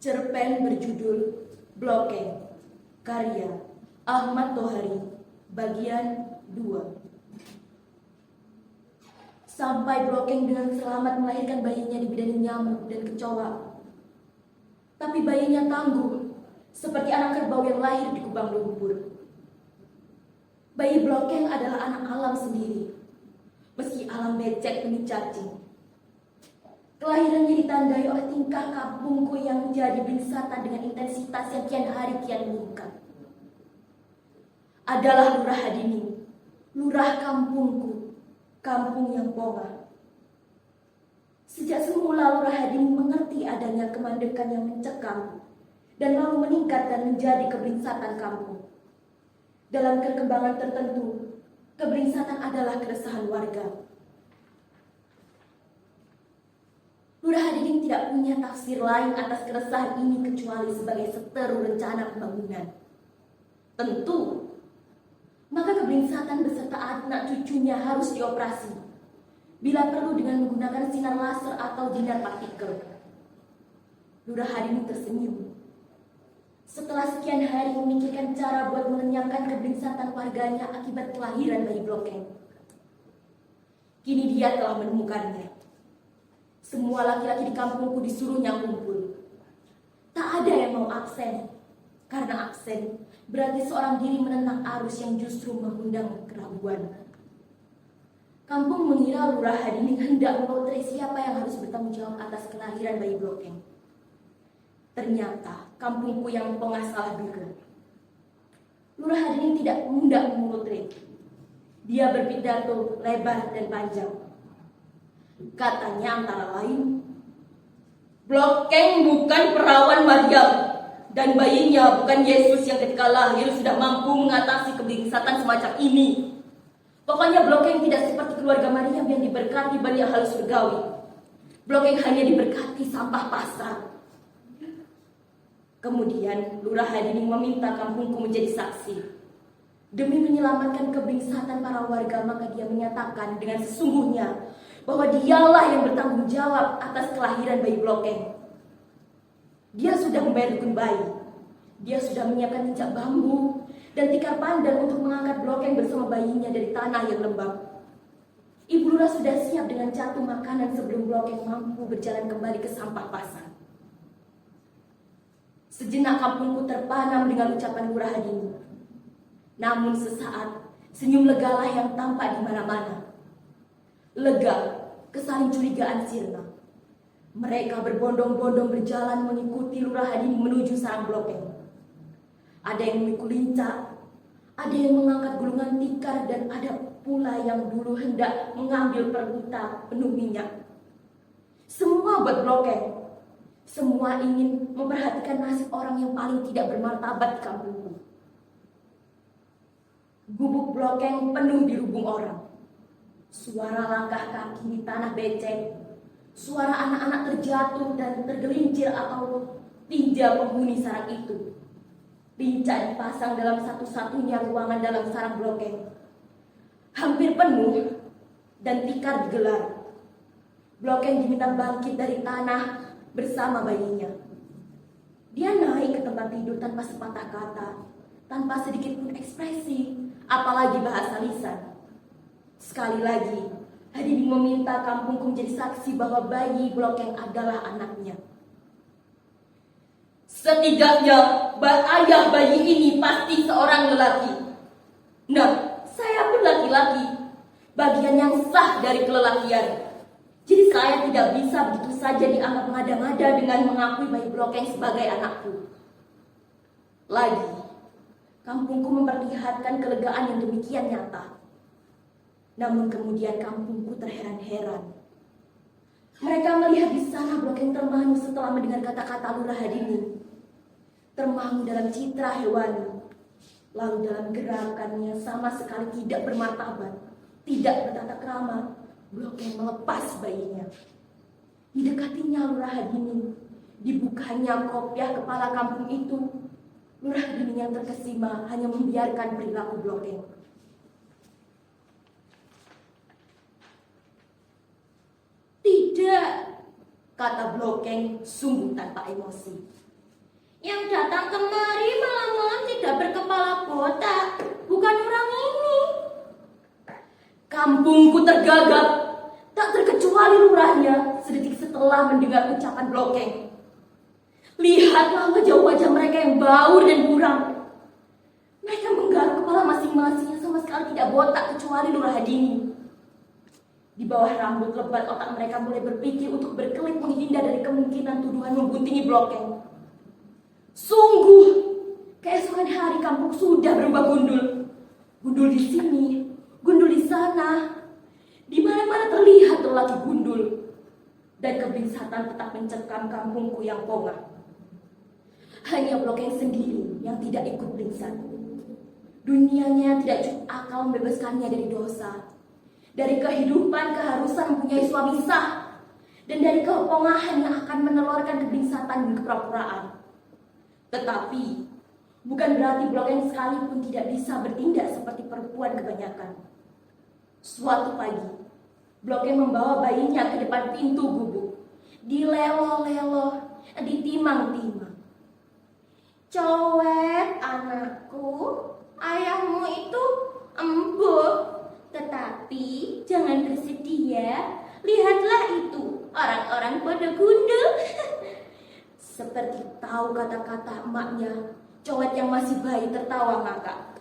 Cerpen berjudul Blokeng, karya Ahmad Tohari, bagian 2. Sampai Blokeng dengan selamat melahirkan bayinya di bidang nyamuk dan kecoa. Tapi bayinya tangguh, seperti anak kerbau yang lahir di kubang lumpur. Bayi Blokeng adalah anak alam sendiri, meski alam becek penuh cacing. Kelahirannya ditandai oleh tingkah kampungku yang menjadi bringsatan dengan intensitas yang kian hari kian meningkat. Adalah Lurah Hadini, lurah kampungku, kampung yang pongah. Sejak semula Lurah Hadini mengerti adanya kemandekan yang mencekam dan lalu meningkat dan menjadi kebringsatan kampung. Dalam perkembangan tertentu, kebringsatan adalah keresahan warga. Lurah Hadini tidak punya tafsir lain atas keresahan ini kecuali sebagai seteru rencana pembangunan. Tentu, maka kebringsatan beserta anak cucunya harus dioperasi, bila perlu dengan menggunakan sinar laser atau jinar partikel. Lurah Hadini tersenyum. Setelah sekian hari memikirkan cara buat melenyapkan kebringsatan warganya akibat kelahiran bayi Blokeng, kini dia telah menemukannya. Semua laki-laki di kampungku disuruhnya kumpul. Tak ada yang mau absen, karena absen berarti seorang diri menentang arus yang justru mengundang keraguan. Kampung mengira Lurah Hadini hendak melotre siapa yang harus bertanggung jawab atas kelahiran bayi Blokeng. Ternyata kampungku yang pongah salah duga. Lurah Hadini tidak hendak melotre. Dia berpidato lebar dan panjang. Katanya antara lain, Blokeng bukan perawan Maryam, dan bayinya bukan Yesus yang ketika lahir sudah mampu mengatasi kebringsatan semacam ini. Pokoknya Blokeng tidak seperti keluarga Maryam yang diberkati banyak hal surgawi. Blokeng hanya diberkati sampah pasrah. Kemudian Lurah Hadini meminta kampungku menjadi saksi. Demi menyelamatkan kebringsatan para warga, maka dia menyatakan dengan sesungguhnya bahwa dialah yang bertanggung jawab atas kelahiran bayi Blokeng. Dia sudah membayar dukun bayi. Dia sudah menyiapkan injak bambu dan tikar pandan untuk mengangkat Blokeng bersama bayinya dari tanah yang lembab. Ibu Lurah sudah siap dengan catu makanan sebelum Blokeng mampu berjalan kembali ke sampah pasar. Sejenak kampungku terpana dengan ucapan Lurah Hadini. Namun sesaat, senyum legalah yang tampak di mana-mana. Lega, kesaling curigaan sirna. Mereka berbondong-bondong berjalan mengikuti Lurah Hadini menuju sarang Blokeng. Ada yang memikul lincah, ada yang mengangkat gulungan tikar, dan ada pula yang dulu hendak mengambil perbuta penuh minyak. Semua buat Blokeng. Semua ingin memperhatikan nasib orang yang paling tidak bermartabat di kampungku. Gubuk Blokeng penuh dirubung orang. Suara langkah kaki di tanah becek, suara anak-anak terjatuh dan tergelincir atau tinja penghuni sarang itu. Lincah dipasang dalam satu-satunya ruangan dalam sarang Blokeng. Hampir penuh dan tikar digelar. Blokeng diminta bangkit dari tanah bersama bayinya. Dia naik ke tempat tidur tanpa sepatah kata, tanpa sedikit pun ekspresi, apalagi bahasa lisan. Sekali lagi, Hadini meminta kampungku menjadi saksi bahwa bayi Blokeng adalah anaknya. Setidaknya, ayah bayi ini pasti seorang lelaki. Nah, saya pun laki-laki, bagian yang sah dari kelelakian. Jadi saya tidak bisa begitu saja dianggap mengada-ngada dengan mengakui bayi Blokeng sebagai anakku. Lagi, kampungku memperlihatkan kelegaan yang demikian nyata. Namun kemudian kampungku terheran-heran. Mereka melihat di sana Blokeng termangu setelah mendengar kata-kata Lurah Hadini. Termangu dalam citra hewani. Lalu dalam gerakannya sama sekali tidak bermartabat, tidak bertata krama, Blokeng melepas bayinya. Didekatinya Lurah Hadini. Dibukanya kopiah kepala kampung itu. Lurah Hadini yang terkesima hanya membiarkan perilaku Blokeng. Tidak, kata Blokeng sungguh tanpa emosi. Yang datang kemari malam-malam tidak berkepala botak. Bukan orang ini. Kampungku tergagap. Tak terkecuali lurahnya sedetik setelah mendengar ucapan Blokeng. Lihatlah wajah-wajah mereka yang baur dan buram. Mereka menggaruk kepala masing-masing yang sama sekali tidak botak kecuali Lurah Hadini. Di bawah rambut lebat otak mereka mulai berpikir untuk berkelit menghindar dari kemungkinan tuduhan membuntingi Blokeng. Sungguh, keesokan hari kampung sudah berubah gundul. Gundul di sini, gundul di sana. Di mana-mana terlihat lelaki gundul. Dan kebinasaan tetap mencekam kampungku yang pongah. Hanya Blokeng sendiri yang tidak ikut pingsan. Dunianya tidak cukup akal membebaskannya dari dosa. Dari kehidupan keharusan mempunyai suami sah. Dan dari kepongahan yang akan menelurkan kebingsatan dan kepura-puraan. Tetapi, bukan berarti Blokeng sekalipun tidak bisa bertindak seperti perempuan kebanyakan. Suatu pagi, Blokeng membawa bayinya ke depan pintu gubuk. Dilelo-lelo, ditimang-timang. Cowet anakku, ayahmu itu embuk. Tetapi jangan bersedih ya. Lihatlah itu, orang-orang pada gundul. Seperti tahu kata-kata emaknya, Cowet yang masih bayi tertawa ngakak.